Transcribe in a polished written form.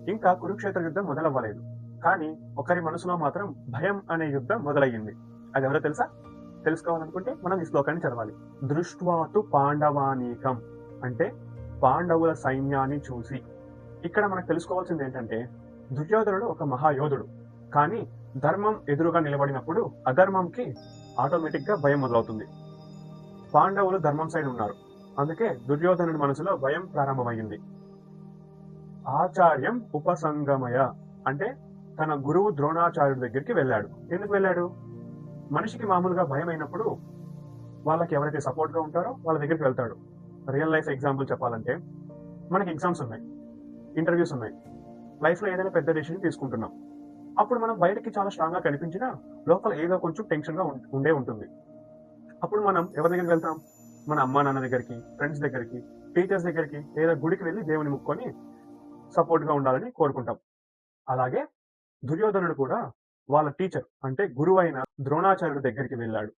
ఇంకా కురుక్షేత్ర యుద్ధం మొదలవ్వలేదు. కానీ ఒకరి మనసులో మాత్రం భయం అనే యుద్ధం మొదలయ్యింది. అది ఎవరో తెలుసా? తెలుసుకోవాలనుకుంటే మనం ఈ శ్లోకాన్ని చదవాలి. దృష్ట్వాతు పాండవానీకం అంటే పాండవుల సైన్యాన్ని చూసి. ఇక్కడ మనకు తెలుసుకోవాల్సింది ఏంటంటే దుర్యోధనుడు ఒక మహాయోధుడు. కానీ ధర్మం ఎదురుగా నిలబడినప్పుడు అధర్మంకి ఆటోమేటిక్ గా భయం మొదలవుతుంది. పాండవులు ధర్మం సైడ్ ఉన్నారు. అందుకే దుర్యోధనుడి మనసులో భయం ప్రారంభమైంది. ఆచార్యం ఉపసంగమయ అంటే తన గురువు ద్రోణాచార్యుడి దగ్గరికి వెళ్ళాడు. ఎందుకు వెళ్ళాడు? మనిషికి మామూలుగా భయం అయినప్పుడు వాళ్ళకి ఎవరైతే సపోర్ట్ గా ఉంటారో వాళ్ళ దగ్గరికి వెళ్తాడు. రియల్ లైఫ్ ఎగ్జాంపుల్ చెప్పాలంటే మనకి ఎగ్జామ్స్ ఉన్నాయి, ఇంటర్వ్యూస్ ఉన్నాయి, లైఫ్ లో ఏదైనా పెద్ద డెసిషన్ తీసుకుంటున్నాం. అప్పుడు మనం బయటకి చాలా స్ట్రాంగ్ గా కనిపించినా లోపల ఏదో కొంచెం టెన్షన్ గా ఉంటుంది. అప్పుడు మనం ఎవరి దగ్గరికి వెళ్తాం? మన అమ్మా నాన్న దగ్గరికి, ఫ్రెండ్స్ దగ్గరికి, టీచర్స్ దగ్గరికి, లేదా గుడికి వెళ్ళి దేవుని ముక్కొని సపోర్ట్ గా ఉండాలని కోరుకుంటాం. అలాగే దుర్యోధనుడు కూడా వాళ్ళ టీచర్ అంటే గురువు అయిన ద్రోణాచార్యుడి దగ్గరికి వెళ్ళాడు.